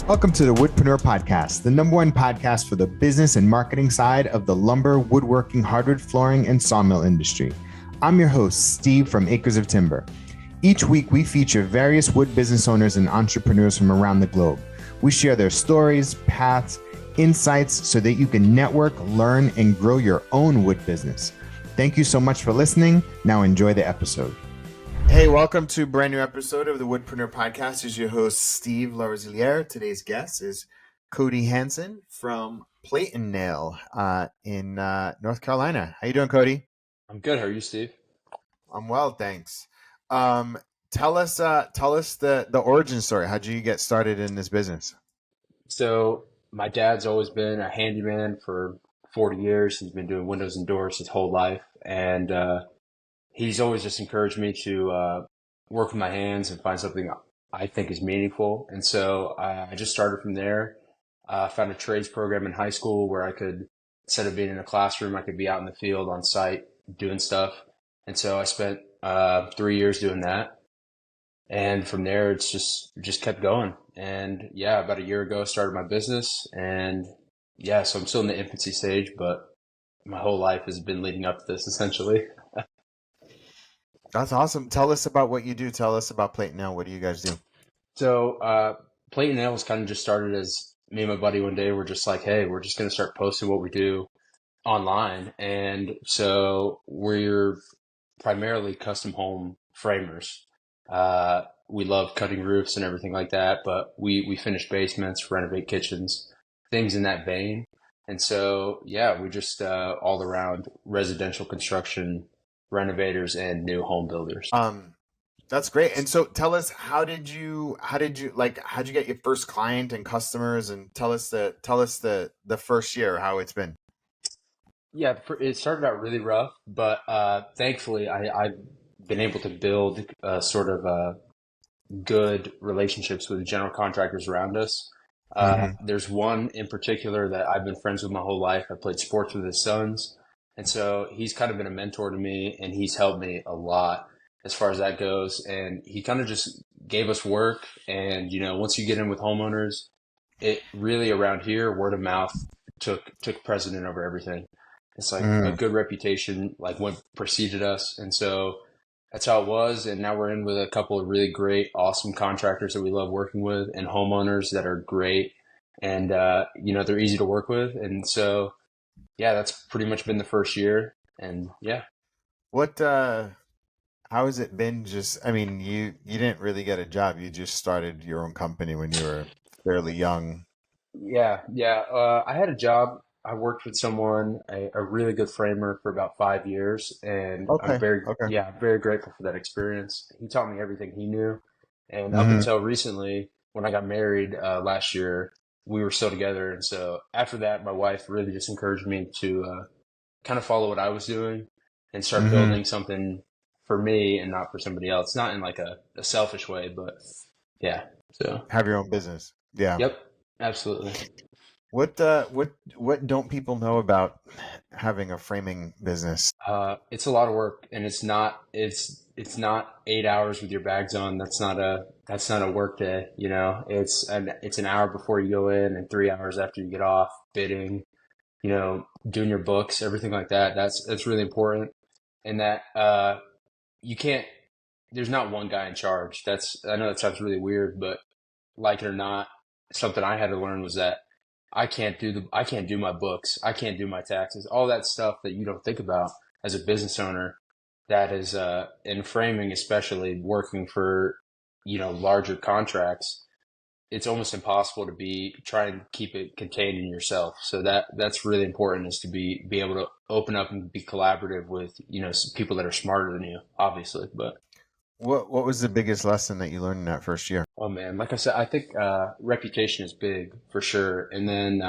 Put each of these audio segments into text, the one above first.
Welcome to the Woodpreneur podcast, the number one podcast for the business and marketing side of the lumber, woodworking, hardwood flooring, and sawmill industry. I'm your host, Steve from Acres of Timber. Each week, we feature various wood business owners and entrepreneurs from around the globe. We share their stories, paths, insights so that you can network, learn, and grow your own wood business. Thank you so much for listening. Now enjoy the episode. Hey, welcome to a brand new episode of the Woodpreneur podcast. Is your host, Steve Laraziliere. Today's guest is Cody Hansen from Plate and Nail in North Carolina. How you doing, Cody? I'm good. How are you, Steve? I'm well, thanks. Tell us the origin story. How'd you get started in this business? So my dad's always been a handyman for 40 years. He's been doing windows and doors his whole life. And he's always just encouraged me to work with my hands and find something I think is meaningful. And so I just started from there. Found a trades program in high school where I could, instead of being in a classroom, I could be out in the field on site doing stuff. And so I spent 3 years doing that. And from there, it's just kept going. And yeah, about a year ago, I started my business. And yeah, so I'm still in the infancy stage, but my whole life has been leading up to this essentially. That's awesome. Tell us about what you do. Tell us about Plate and Nail. What do you guys do? So Plate and Nail was kind of just started as me and my buddy one day were just like, hey, we're just going to start posting what we do online. And so we're primarily custom home framers. We love cutting roofs and everything like that, but we finish basements, renovate kitchens, things in that vein. And so, yeah, we just all around residential construction, renovators, and new home builders. That's great. And so tell us, how'd you get your first client and customers, and tell us the first year, how it's been. Yeah, it started out really rough, but thankfully I've been able to build sort of good relationships with general contractors around us. There's one in particular that I've been friends with my whole life. I played sports with his sons. And so he's kind of been a mentor to me, and he's helped me a lot as far as that goes. And he kind of just gave us work. And, you know, once you get in with homeowners, it really around here, word of mouth took precedent over everything. It's like a good reputation, like what preceded us. And so that's how it was. And now we're in with a couple of really great, awesome contractors that we love working with, and homeowners that are great. And, you know, they're easy to work with. And so, yeah, that's pretty much been the first year. And yeah. How has it been? You didn't really get a job. You just started your own company when you were fairly young. Yeah. I had a job. I worked with someone, a really good framer, for about 5 years, and Okay. I'm very grateful for that experience. He taught me everything he knew, and up until recently, when I got married last year, we were still together. And so after that, my wife really just encouraged me to kind of follow what I was doing and start building something for me and not for somebody else. Not in like a selfish way, but yeah. So Have your own business. Yeah. yep, absolutely. What don't people know about having a framing business? It's a lot of work, and it's not 8 hours with your bags on. That's not a work day. You know, it's an hour before you go in and 3 hours after you get off, bidding, you know, doing your books, everything like that. That's really important. And that you can't, there's not one guy in charge. I know that sounds really weird, but like it or not, something I had to learn was that I can't do my books. I can't do my taxes. All that stuff that you don't think about as a business owner, that is in framing, especially working for, you know, larger contracts. It's almost impossible to try and keep it contained in yourself. So that's really important, is to be able to open up and be collaborative with, you know, people that are smarter than you, obviously. But What was the biggest lesson that you learned in that first year? oh man, like I said, I think reputation is big for sure. And then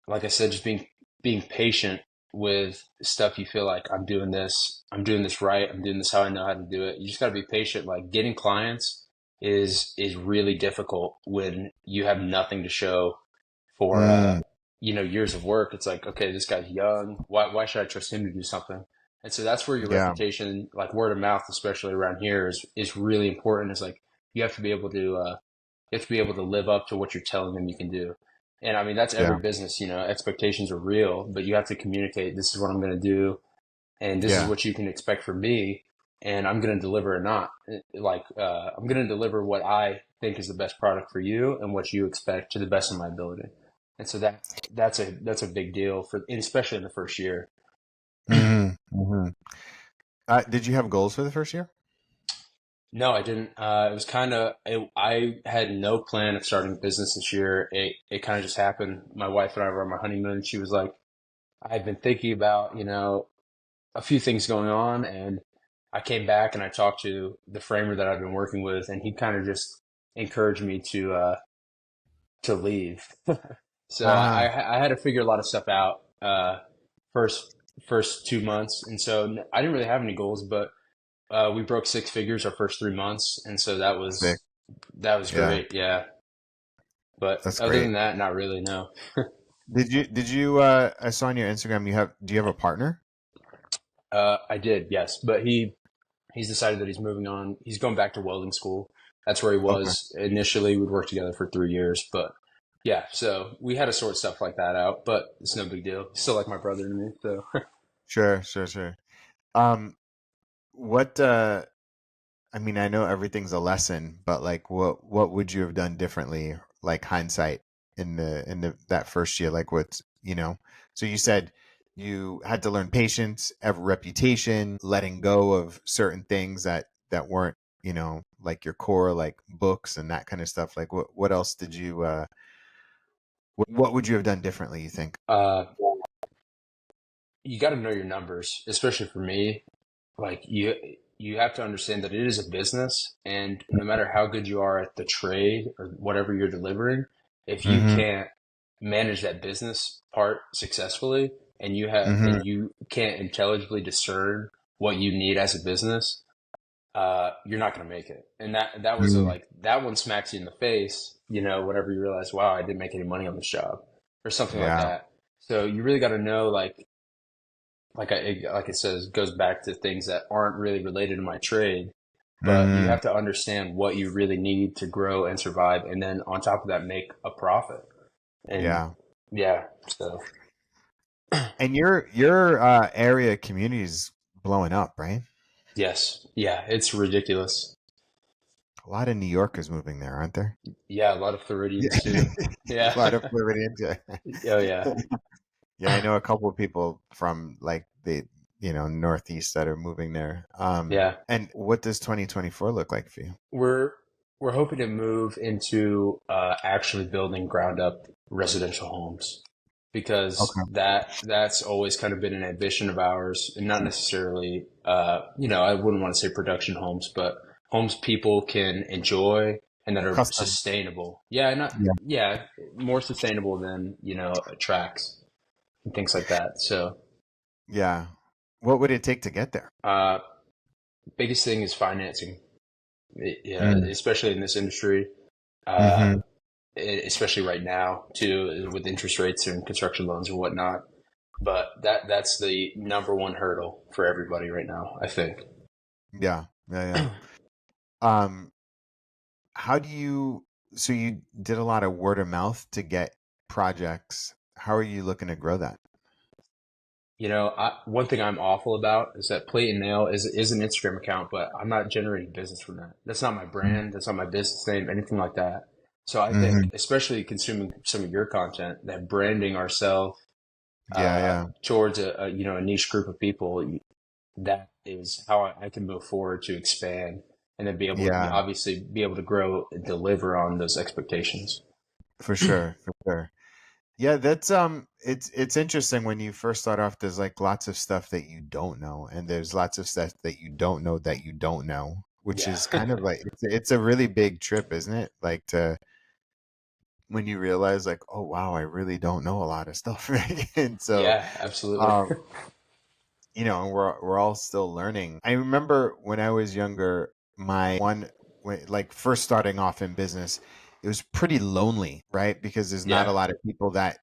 like I said, just being patient with stuff. You feel like I'm doing this right, I'm doing this how I know how to do it. You just got to be patient. Like getting clients is really difficult when you have nothing to show for you know, years of work. It's like, okay, this guy's young, why should I trust him to do something? And so that's where your reputation, like word of mouth, especially around here, is really important. It's like you have to be able to You have to be able to live up to what you're telling them you can do. And I mean, that's every Yeah. business, expectations are real, but you have to communicate, this is what I'm going to do, and this is Yeah. what you can expect from me, and I'm going to deliver or not. I'm going to deliver what I think is the best product for you and what you expect to the best of my ability. And so that's a big deal for, especially in the first year. Hmm. Hmm. Did you have goals for the first year? No, I didn't. It was kind of, I had no plan of starting a business this year. It kind of just happened. My wife and I were on my honeymoon. She was like, I've been thinking about, a few things going on. And I came back and I talked to the framer that I've been working with, and he kind of just encouraged me to leave. So Uh-huh. I had to figure a lot of stuff out, first, first 2 months. And so I didn't really have any goals, but we broke six figures our first 3 months, and so Sick. that was Yeah, great. Yeah, but that's other great. than that, not really. No. Did you I saw on your Instagram do you have a partner? I did, yes, but he's decided that he's moving on. He's going back to welding school. That's where he Okay. was initially. We'd worked together for 3 years, but yeah, so we had to sort stuff like that out. But it's no big deal. He's still like my brother to me. So Sure, sure, sure. Um, what I mean, I know everything's a lesson, but like what would you have done differently, like hindsight in the that first year? Like so you said you had to learn patience, have reputation, letting go of certain things that weren't, like your core, like books and that kind of stuff. Like what else did you what would you have done differently, you think? uh, you got to know your numbers, especially for me. Like you have to understand that it is a business, and no matter how good you are at the trade or whatever you're delivering, if you Mm-hmm. can't manage that business part successfully, Mm-hmm. and you can't intelligibly discern what you need as a business, you're not going to make it. And that was Mm-hmm. like that one smacks you in the face, whenever you realize, wow, I didn't make any money on this job or something like Yeah. that. So you really got to know, like it says, goes back to things that aren't really related to my trade, but you Mm-hmm. have to understand what you really need to grow and survive, and then on top of that, make a profit. And Yeah. yeah, so And your area community is blowing up, right? yes, yeah, it's ridiculous. A lot of New Yorkers moving there, aren't there? Yeah, a lot of Yeah. Floridians too. A Yeah. lot of Floridians. Yeah. Oh yeah. Yeah, I know a couple of people from like the Northeast that are moving there. Yeah. And what does 2024 look like for you? We're we're hoping to move into actually building ground up residential homes, because Okay. that's always kind of been an ambition of ours, and not necessarily I wouldn't want to say production homes, but homes people can enjoy and that are Custom. sustainable. Yeah, not Yeah. yeah, more sustainable than, tracks and things like that. So Yeah. What would it take to get there? uh biggest thing is financing. Yeah, Mm. especially in this industry. Uh, Mm-hmm. Especially right now too, with interest rates and construction loans and whatnot. But that's the number one hurdle for everybody right now, I think. Yeah. Yeah. Yeah. How do you, so you did a lot of word of mouth to get projects. How are you looking to grow that? One thing I'm awful about is that Plate and Nail is an Instagram account, but I'm not generating business from that. That's not my brand. That's not my business name, anything like that. So I think, Mm-hmm. especially consuming some of your content, that branding ourselves Yeah, yeah, towards a niche group of people, that is how I can move forward to expand, and then be able to yeah, obviously be able to grow and deliver on those expectations. for sure, for sure. Yeah, that's it's interesting when you first start off. There's like lots of stuff that you don't know, and there's lots of stuff that you don't know that you don't know, which Yeah. is kind of like it's a really big trip, isn't it? Like to when you realize like, oh wow, I really don't know a lot of stuff, right? And so, Yeah, absolutely. um, and we're all still learning. I remember when I was younger, my one like first starting off in business, it was pretty lonely, right? Because there's not a Yeah, lot of people that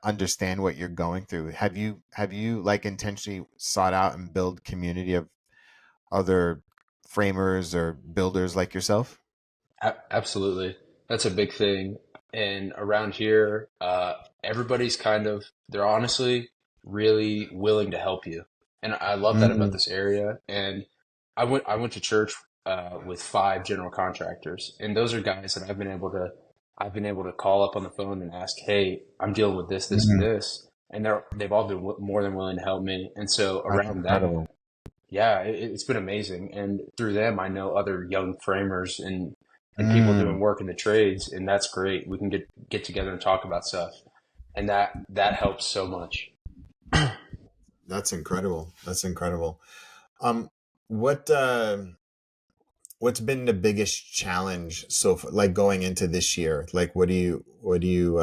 understand what you're going through. Have you like intentionally sought out and build community of other framers or builders like yourself? absolutely. That's a big thing. And around here, everybody's they're honestly really willing to help you. And I love that about Mm, this area. And I went to church with five general contractors, and those are guys that I've been able to call up on the phone and ask, "Hey, I'm dealing with this, this, and mm, this," and they've all been more than willing to help me. And so that's around that, incredible. yeah, it's been amazing. And through them, I know other young framers and people Mm, doing work in the trades, and that's great. We can get together and talk about stuff, and that helps so much. that's incredible. That's incredible. Um, what what's been the biggest challenge so far, like going into this year? Like, what do you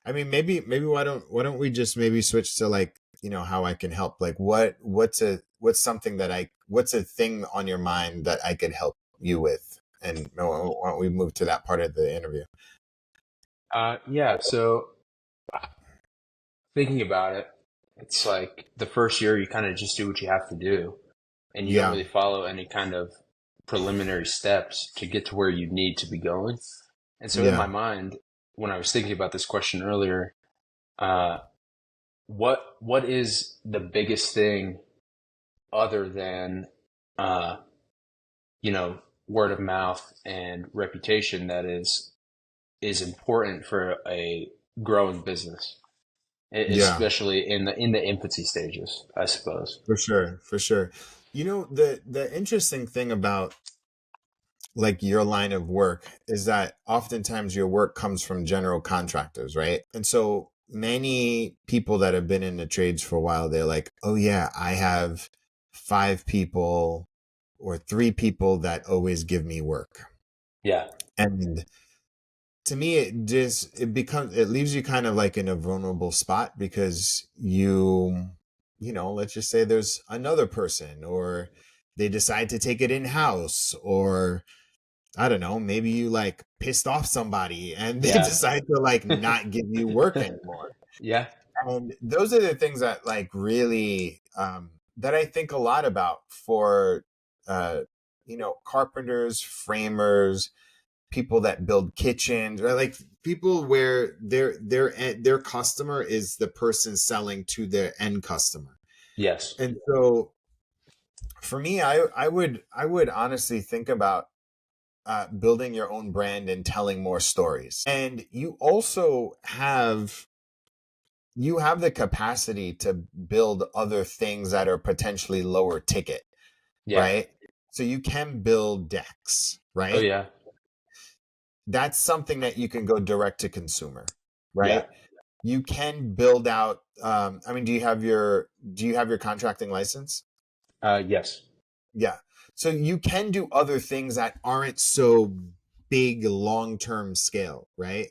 I mean, maybe why don't we just maybe switch to like, how I can help? Like what's something that what's a thing on your mind that I could help you with? And why don't we move to that part of the interview? Yeah. So thinking about it, it's like the first year you kind of just do what you have to do, and you don't Yeah. really follow any kind of preliminary steps to get to where you need to be going. And so in my Yeah. mind, when I was thinking about this question earlier, uh, what is the biggest thing other than uh, you know, word of mouth and reputation that is important for a growing business, Yeah. especially in the infancy stages, I suppose. For sure. For sure. The interesting thing about like your line of work is that oftentimes your work comes from general contractors, right? And so many people that have been in the trades for a while, they're like, oh yeah, I have 5 people or 3 people that always give me work. Yeah, And to me, it leaves you kind of like in a vulnerable spot because let's just say there's another person or they decide to take it in house, or I don't know, maybe you like pissed off somebody and they yeah, decide to like not give you work anymore. yeah, And those are the things that like really that I think a lot about for uh carpenters, framers, people that build kitchens, right? Like people where their customer is the person selling to their end customer. yes, And so for me, I would honestly think about building your own brand and telling more stories. And you have the capacity to build other things that are potentially lower ticket, yeah, right? So you can build decks, oh right? yeah, That's something that you can go direct to consumer, yeah, right? You can build out. I mean, do you have your contracting license? yes, Yeah. So you can do other things that aren't so big long term scale, right?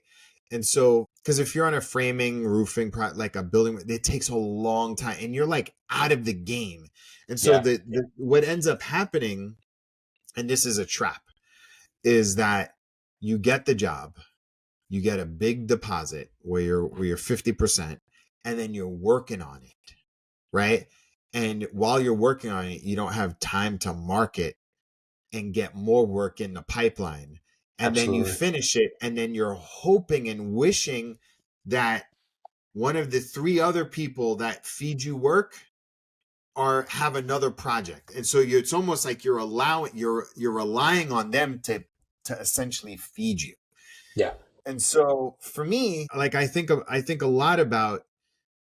And so, because if you're on a framing, roofing, like a building, it takes a long time and you're like out of the game. And so, yeah, what ends up happening, and this is a trap, is that you get the job, you get a big deposit where you're 50%, and then you're working on it, right? And while you're working on it, you don't have time to market and get more work in the pipeline. And then you absolutely, finish it, and then you're hoping and wishing that one of the 3 other people that feed you work are have another project. And so it's almost like you're relying on them to essentially feed you. yeah. And so for me, like I think a lot about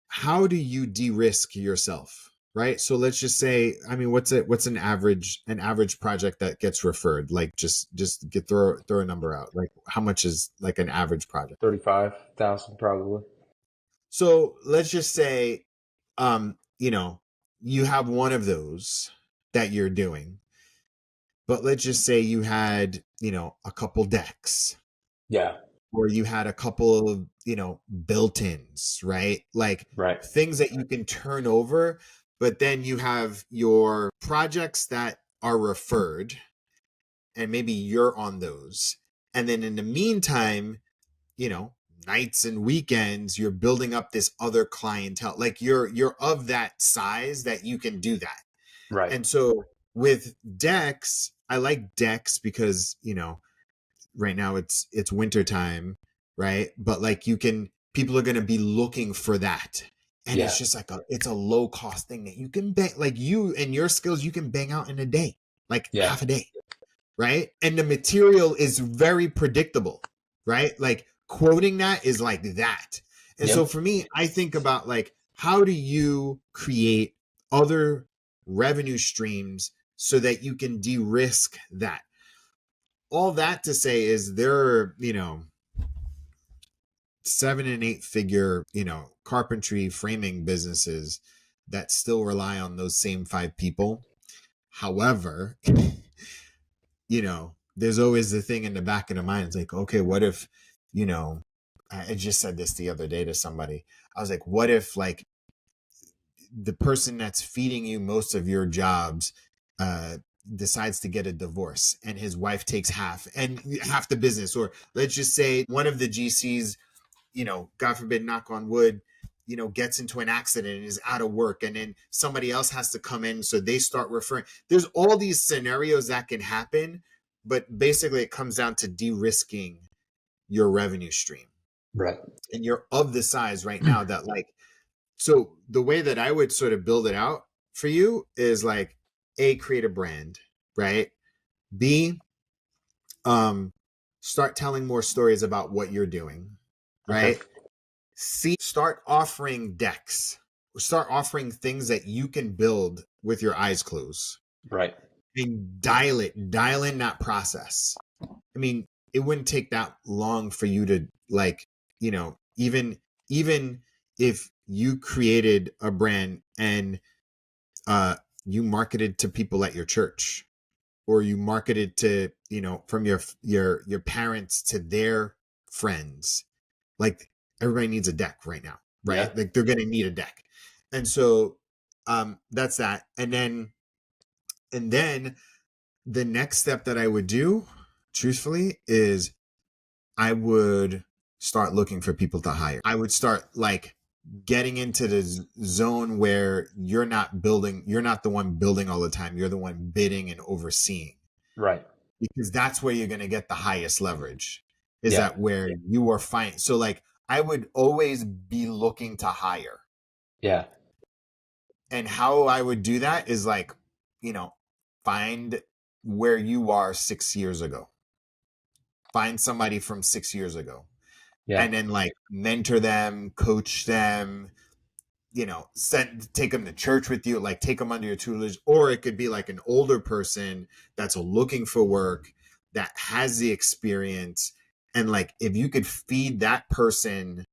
how do you de-risk yourself, right? So let's just say, I mean, what's an average project that gets referred? Like just get throw a number out. Like how much is like an average project? 35,000 probably. So let's just say, um, you know, you have one of those that you're doing, but let's just say you had, a couple decks, Yeah, or you had a couple of, built-ins, right? Like right, things that you can turn over, but then you have your projects that are referred, and maybe you're on those. And then in the meantime, you know, nights and weekends, you're building up this other clientele. Like you're of that size that you can do that. right, And so with decks, I like decks because, right now it's winter time, right? But like people are going to be looking for that. And it's Yeah. just like it's a low cost thing that you can bang, like you and your skills, you can bang out in a day, like Yeah. half a day, right? And the material is very predictable, right? Like quoting that is like that. And so Yep. for me, I think about like, how do you create other revenue streams so that you can de-risk that? All that to say is there are, 7 and 8 figure, carpentry framing businesses that still rely on those same 5 people. However, there's always the thing in the back of the mind. It's like, okay, what if, I just said this the other day to somebody. I was like, what if like the person that's feeding you most of your jobs decides to get a divorce and his wife takes half the business? Or let's just say one of the GCs, God forbid, knock on wood, gets into an accident and is out of work, and then somebody else has to come in. So they start referring. There's all these scenarios that can happen, but basically it comes down to de-risking your revenue stream. Right. And you're of the size right now that like, so the way that I would sort of build it out for you is like, A, create a brand, right? B, start telling more stories about what you're doing, Okay. right? C, start offering decks. Start offering things that you can build with your eyes closed. Right. And dial in that process. I mean, it wouldn't take that long for you to like, even if you created a brand and you marketed to people at your church, or you marketed to, from your parents to their friends. Like everybody needs a deck right now, right? Yeah. Like they're going to need a deck. And so that's that. And then the next step that I would do, truthfully, is I would start looking for people to hire. I would start like getting into the zone where you're not the one building all the time. You're the one bidding and overseeing. Right. Because that's where you're going to get the highest leverage, is Yeah. that where you are fine. So like I would always be looking to hire. Yeah. And how I would do that is like, find where you are 6 years ago. Find somebody from 6 years ago. Yeah. And then like mentor them, coach them, take them to church with you, like take them under your tutelage. Or it could be like an older person that's looking for work, that has the experience. And like, if you could feed that person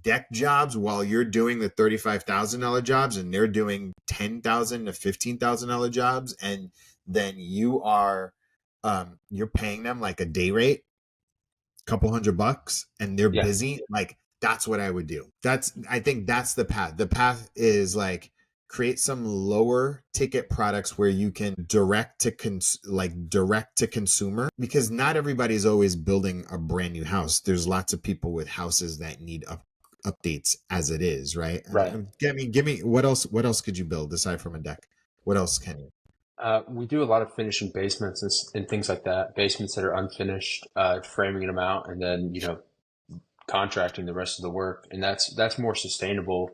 deck jobs while you're doing the $35,000 jobs and they're doing $10,000 to $15,000 jobs, and then you're paying them like a day rate, couple $100, and they're Yeah. busy, like that's what I would do. I think that's the path. The path is like create some lower ticket products where you can direct to consumer, because not everybody's always building a brand new house. There's lots of people with houses that need updates as it is, right? Right. Give me what else could you build aside from a deck? What else can you? We do a lot of finishing basements and things like that. Basements that are unfinished, framing them out, and then contracting the rest of the work, and that's more sustainable.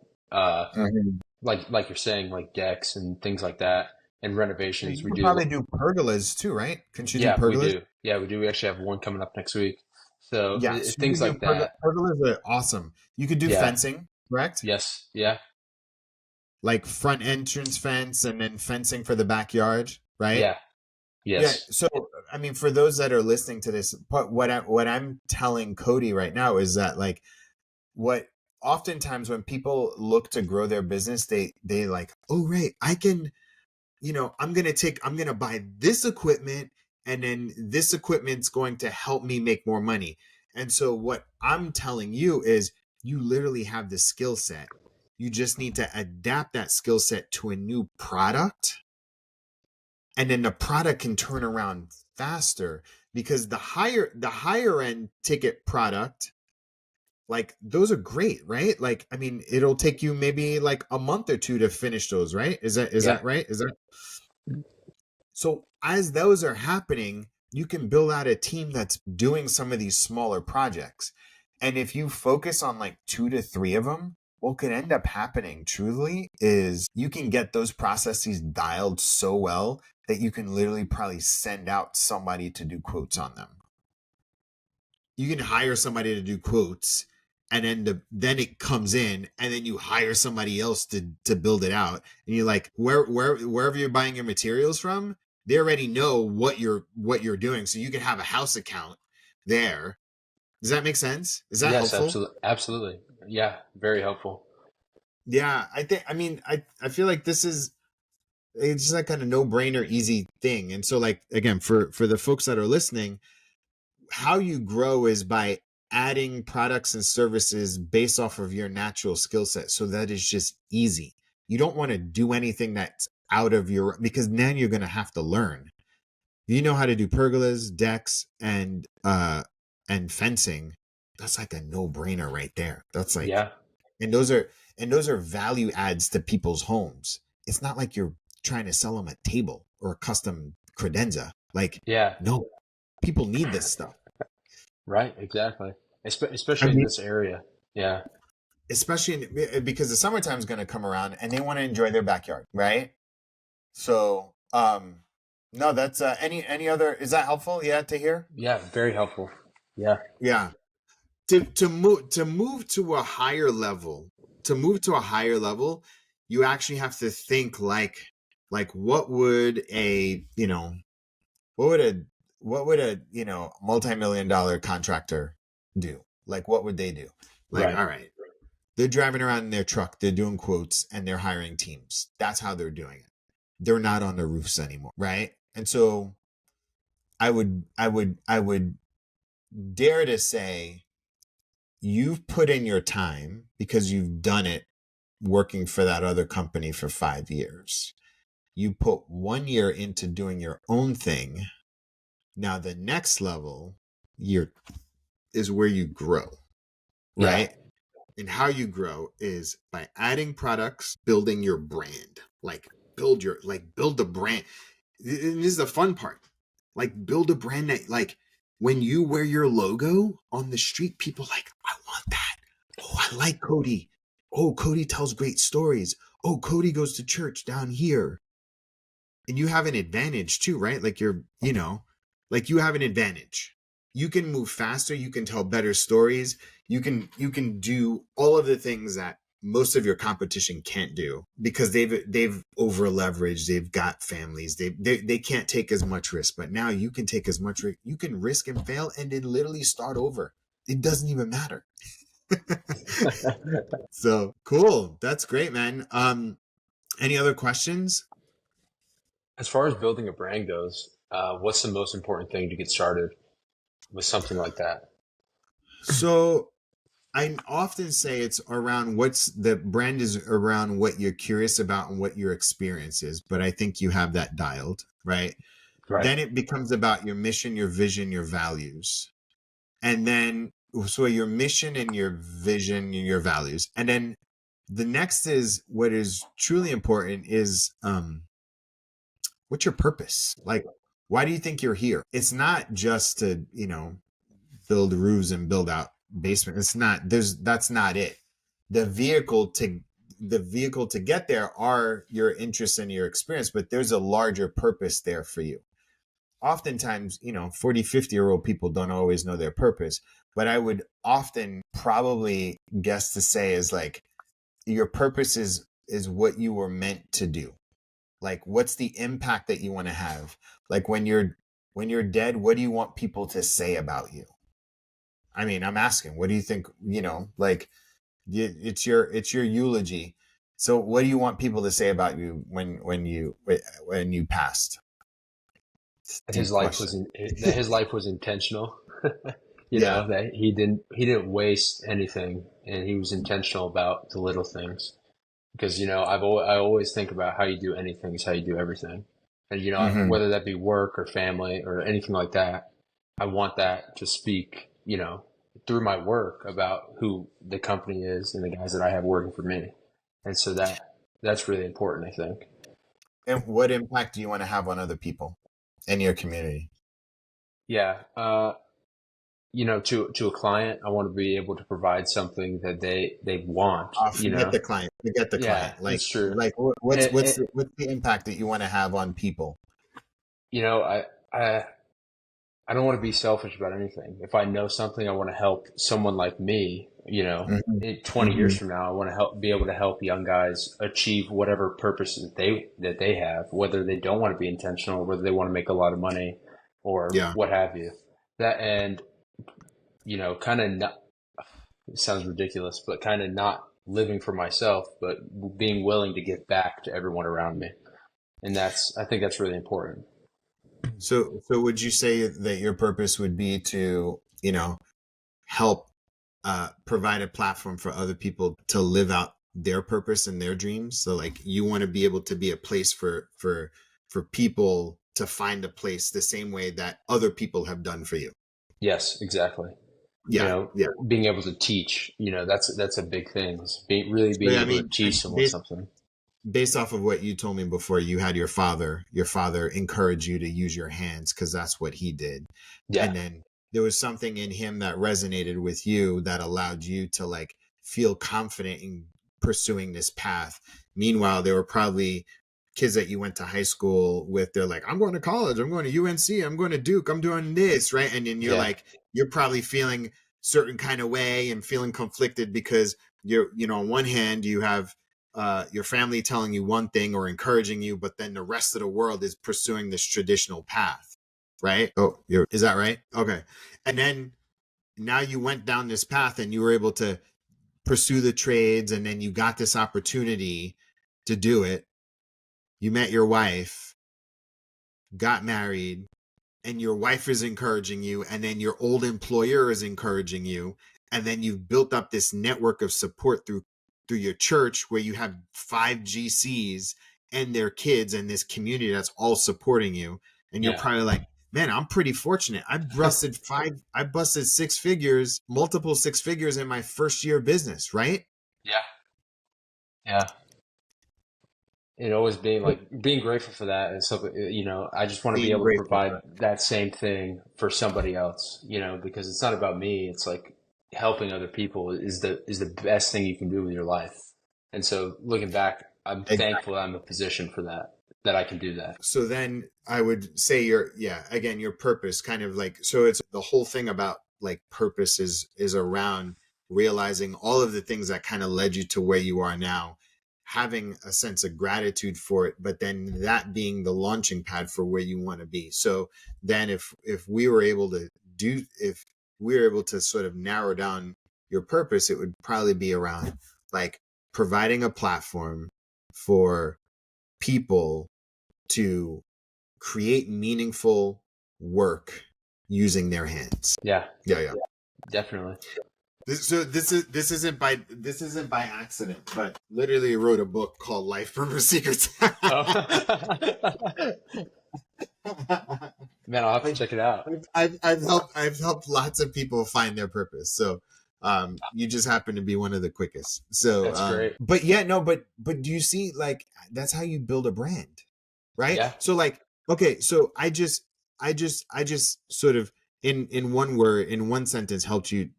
Like you're saying, like decks and things like that, and renovations. You We could do. probably do pergolas too, right? Couldn't you do Yeah, we pergolas? do. Yeah, we do. We actually have one coming up next week. So Yes, you things could do like that. pergolas are awesome. You could do Yeah. fencing, correct? Yes. Yeah. Like front entrance fence and then fencing for the backyard, right? Yeah. Yeah. Yes. So, I mean, for those that are listening to this, what I'm telling Cody right now is that like what oftentimes when people look to grow their business, they like, oh right, I can, I'm gonna buy this equipment, and then this equipment's going to help me make more money. And so what I'm telling you is you literally have the skill set. You just need to adapt that skill set to a new product, and then the product can turn around faster, because the higher end ticket product, like those are great, right? Like, I mean, it'll take you maybe like a month or two to finish those, right? Is Yeah. that right? Is that so? As those are happening, you can build out a team that's doing some of these smaller projects. And if you focus on like 2 to 3 of them, what could end up happening truly is you can get those processes dialed so well that you can literally probably send out somebody to do quotes on them. You can hire somebody to do quotes, and then it comes in, and then you hire somebody else to build it out. And you're like, wherever you're buying your materials from, they already know what you're doing. So you can have a house account there. Does that make sense? Is that Yes, helpful? absolutely. Absolutely. Yeah, very helpful. Yeah, I feel like it's just like kind of no-brainer, easy thing. And so like again, for the folks that are listening, how you grow is by adding products and services based off of your natural skill set. So that is just easy. You don't want to do anything that's out of your, because then you're going to have to learn. You know how to do pergolas, decks, and fencing. That's like a no-brainer right there. That's like, Yeah. and those are value adds to people's homes. It's not like you're trying to sell them a table or a custom credenza. Like, Yeah. no, people need this stuff. Right. Exactly. I Especially in mean, this area. Yeah. especially because the summertime is going to come around and they want to enjoy their backyard, right? So, no, that's any other, is that helpful? Yeah, to hear? Yeah. Very helpful. Yeah. Yeah. To move to a higher level, you actually have to think like what would a, what would a multi-million dollar contractor do? Like what would they do? Like, Right. all right, they're driving around in their truck, they're doing quotes, and they're hiring teams. That's how they're doing it. They're not on the roofs anymore, right? And so I would dare to say you've put in your time because you've done it working for that other company for 5 years. You put 1 year into doing your own thing. Now the next level you're is where you grow, Yeah. right? And how you grow is by adding products, building your brand. Build a brand. And this is the fun part. Like build a brand that like when you wear your logo on the street, people like, I want that. Oh, I like Cody. Oh, Cody tells great stories. Oh, Cody goes to church down here. And you have an advantage too, right? Like like you have an advantage. You can move faster, you can tell better stories, you can do all of the things that most of your competition can't do because they've over leveraged, they've got families, they can't take as much risk. But now you can take as much risk, you can risk and fail and then literally start over. It doesn't even matter. So cool. That's great, man. Any other questions? As far as building a brand goes, what's the most important thing to get started with something like that? So I often say it's around what's the brand is around what you're curious about and what your experience is, but I think you have that dialed, right? Right. Then it becomes about your mission, your vision, your values. And then so your mission and your vision, your values. And then the next is what is truly important is what's your purpose? Like why do you think you're here? It's not just to, build roofs and build out basement. It's not that's not it. The vehicle to get there are your interests and your experience, but there's a larger purpose there for you. Oftentimes, 40, 50-year-old people don't always know their purpose, but I would often probably guess to say is like your purpose is what you were meant to do. Like what's the impact that you want to have? Like when you're dead, what do you want people to say about you? I mean, I'm asking, what do you think, like it's your eulogy. So what do you want people to say about you when you passed? That his Deep life was question. that his life was intentional. Yeah. That he didn't waste anything, and he was intentional about the little things. Because I always think about how you do anything is how you do everything, and Hmm. whether that be work or family or anything like that, I want that to speak through my work about who the company is and the guys that I have working for me, and so that's really important, I think. And what impact do you want to have on other people in your community? Yeah. To a client, I want to be able to provide something that they want, Forget the client. Forget the Yeah, client. that's true. What's And, what's the impact that you want to have on people? you know, I I don't want to be selfish about anything. If I know something, I want to help someone like me, Hmm. 20 years Hmm. from now, I want to be able to help young guys achieve whatever purpose that they have, whether they don't want to be intentional, whether they want to make a lot of money or Yeah. what have you. That, and, kind of not, it sounds ridiculous, but kind of not living for myself, but being willing to give back to everyone around me. And I think that's really important. So would you say that your purpose would be to, help provide a platform for other people to live out their purpose and their dreams? So like you want to be able to be a place for people to find a place the same way that other people have done for you. Yes, exactly. Yeah. Yeah. Being able to teach, that's a big thing. Is really So being I able to mean, teach someone something. based off of what you told me before, you had your father encourage you to use your hands because that's what he did. Yeah, And then there was something in him that resonated with you that allowed you to like feel confident in pursuing this path. Meanwhile, there were probably kids that you went to high school with. They're like, I'm going to college, I'm going to UNC, I'm going to Duke, I'm doing this, right? And then you're yeah, like, you're probably feeling certain kind of way and feeling conflicted because on one hand you have your family telling you one thing or encouraging you, but then the rest of the world is pursuing this traditional path, right? Oh, is that right? Okay. And then now you went down this path and you were able to pursue the trades, and then you got this opportunity to do it. You met your wife, got married, and your wife is encouraging you, and then your old employer is encouraging you, and then you've built up this network of support through your church where you have 5 GCs and their kids and this community that's all supporting you. And you're yeah, probably like, man, I'm pretty fortunate. I busted 6 figures, multiple 6 figures in my first year of business, right? yeah, yeah. And always being grateful for that and something, I just want to be Being able to grateful provide for it. that same thing for somebody else, because it's not about me. It's like helping other people is the best thing you can do with your life. And so looking back, I'm thankful I'm in a position for that I can do that. So then I would say your purpose kind of like, so it's the whole thing about like purpose is around realizing all of the things that kind of led you to where you are now, having a sense of gratitude for it, but then that being the launching pad for where you want to be. So then if we were able to if we were able to sort of narrow down your purpose, it would probably be around like providing a platform for people to create meaningful work using their hands. Yeah, Yeah, yeah. definitely. This isn't by accident, but literally wrote a book called Life Purpose Secrets. Oh. Man, I'll have to check it out. I've helped lots of people find their purpose. So you just happen to be one of the quickest. So That's great. but yeah, no, but do you see like that's how you build a brand, right? Yeah. So like, okay, so I just sort of in one word, in one sentence helped you,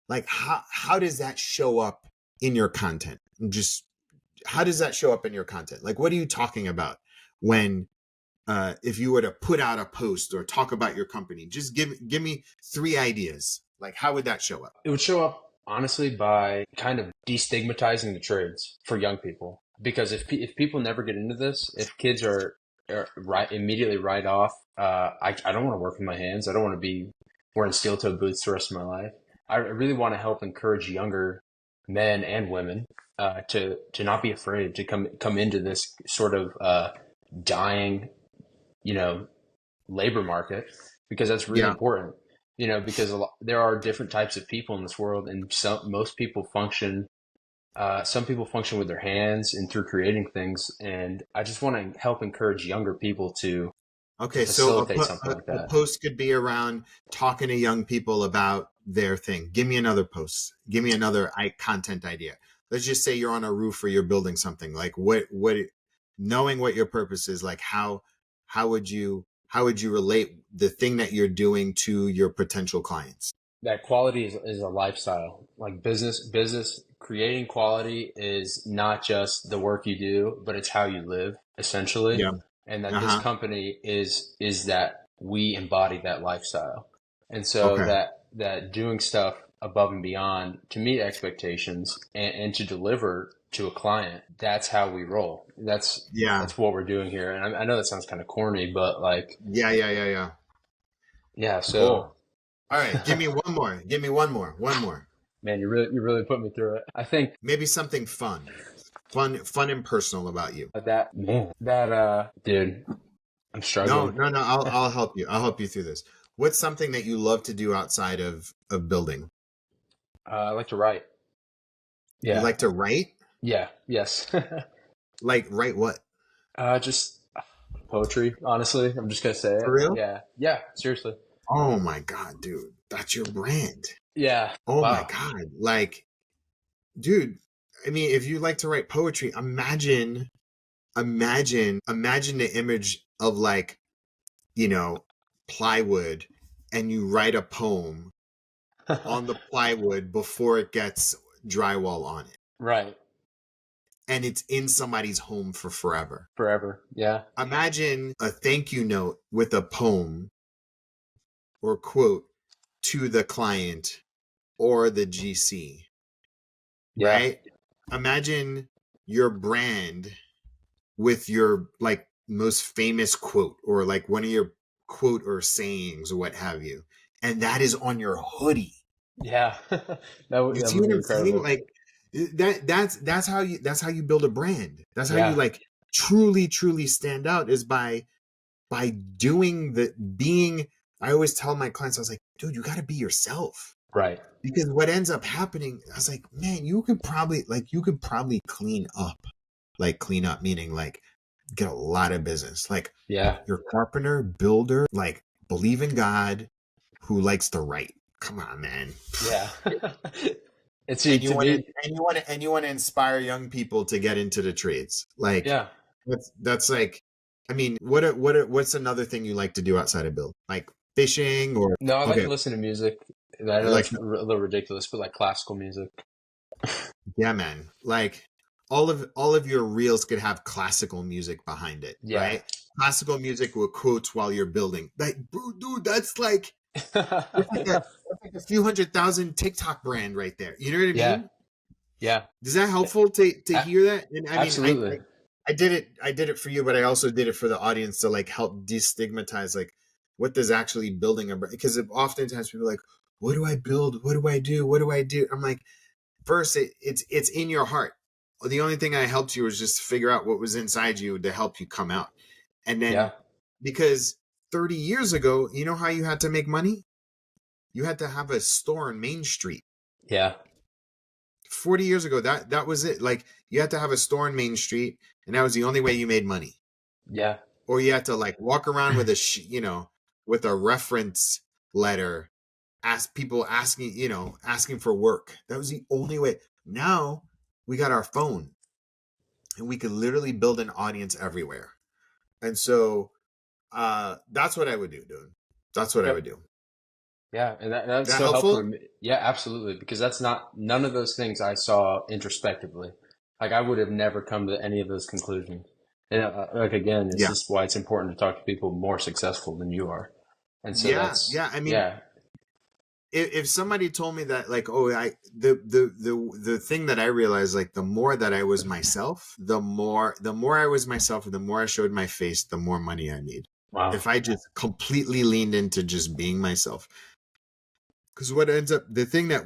like how does that show up in your content? Just how does that show up in your content? Like what are you talking about when if you were to put out a post or talk about your company? Just give me 3 ideas. Like how would that show up? It would show up honestly by kind of destigmatizing the trades for young people. Because if people never get into this, if kids are right immediately write off, I don't want to work with my hands. I don't want to be wearing steel toe boots the rest of my life. I really want to help encourage younger men and women to not be afraid to come into this sort of dying, you know, labor market, because that's really Yeah. important. Because there are different types of people in this world, and most people function. Some people function with their hands and through creating things, and I just want to help encourage younger people to Okay, so facilitate something like a that. post could be around talking to young people about their thing. Give me another post. Give me another content idea. Let's just say you're on a roof or you're building something. Like what knowing what your purpose is, like how would you how would you relate the thing that you're doing to your potential clients? That quality is a lifestyle. Like business creating quality is not just the work you do, but it's how you live essentially. Yeah. And that this Uh-huh. company is that we embody that lifestyle. And so Okay. that doing stuff above and beyond to meet expectations and to deliver to a client, that's how we roll. Yeah. That's what we're doing here. And I know that sounds kind of corny, but like, Yeah. yeah, Cool. so All right. Give me one more. Give me one more. One more. man, you really put me through it. I think Maybe something fun. Fun and personal about you. that man, that dude, I'm No, struggling. no, no. I'll help you. I'll help you through this. What's something that you love to do outside of building? I like to write. You Yeah, like to write? yeah, yes. Like write what? Just poetry. Honestly, I'm just gonna say For it. real? Yeah, yeah. Seriously. Oh my God, dude. That's your brand. Yeah. Oh my Wow. God. Like, dude, I mean, if you like to write poetry, imagine the image of like, you know, plywood, and you write a poem on the plywood before it gets drywall on it. Right. And it's in somebody's home for forever. Forever. Yeah. Imagine a thank you note with a poem or quote to the client or the GC, Yeah. right? Imagine your brand with your like most famous quote or like one of your quote or sayings or what have you. And that is on your hoodie. Yeah. that You that see would what be I'm saying? incredible. Like that's how you build a brand. That's how you Yeah. like truly stand out is by doing the being. I always tell my clients, I was like, dude, you got to be yourself. Right. Because what ends up happening, I was like, man, you could probably clean up meaning like get a lot of business. Like Yeah. you're a carpenter, builder, like believe in God, who likes to write. Come on, man. Yeah. And see, And you to want to me, inspire young people to get into the trades. Like yeah. that's like, I mean, what's another thing you like to do outside of build? Like fishing or No, I like okay, to listen to music. And I know like that's a little ridiculous, but like classical music. yeah, man. Like all of your reels could have classical music behind it, Yeah. right? Classical music with quotes while you're building. Like, bro, dude, that's like a few 100,000 TikTok brand right there. You know what I Yeah. mean? Yeah. Is that helpful to A- hear that? And I mean, I, absolutely. I I did it for you, but I also did it for the audience to like help destigmatize like what does actually building a brand, because oftentimes people are like, what do I build? What do I do? What do I do? I'm like, first it's in your heart. The only thing I helped you was just figure out what was inside you to help you come out. And then Yeah. because 30 years ago, you know how you had to make money? You had to have a store on Main Street. Yeah. 40 years ago, that was it. Like you had to have a store on Main Street, and that was the only way you made money. Yeah. Or you had to like walk around with with a reference letter, ask people asking for work. That was the only way. Now we got our phone, and we could literally build an audience everywhere. And so that's what I would do, dude. That's what I would Yep. do. Yeah, and that's That so helpful to helpful? me. Yeah, absolutely, because that's not none of those things I saw introspectively. Like I would have never come to any of those conclusions. And like again, it's Yeah. just why it's important to talk to people more successful than you are. And so Yeah. that's Yeah. I mean, yeah, if somebody told me that, like, oh, the thing that I realized, like, the more that I was myself, the more I was myself, the more I showed my face, the more money I made. wow, If I just completely leaned into just being myself. Because what ends up, the thing that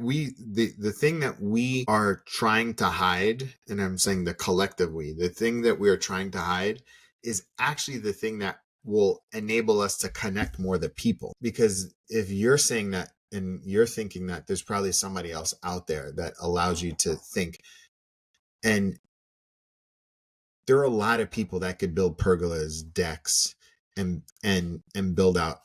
we are trying to hide, and I'm saying the collective the thing that we are trying to hide is actually the thing that will enable us to connect more the people. Because if you're saying that and you're thinking that, there's probably somebody else out there that allows you to think. And there are a lot of people that could build pergolas, decks, and build out,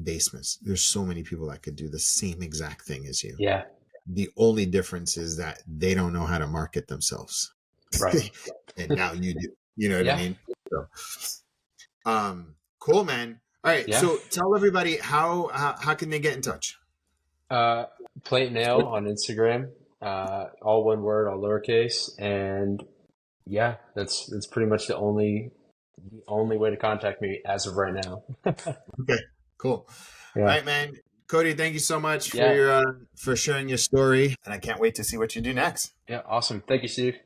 basements. There's so many people that could do the same exact thing as you. yeah, The only difference is that they don't know how to market themselves. right, And now you do. You know what I yeah, mean? So, cool, man. All right. Yeah. So tell everybody how can they get in touch? Uh, Plate Nail on Instagram, all one word, all lowercase, and yeah, that's pretty much the only way to contact me as of right now. Okay, cool. All Yeah. right, man. Cody, thank you so much for Yeah. your for sharing your story, and I can't wait to see what you do next. Yeah. Awesome. Thank you, Steve.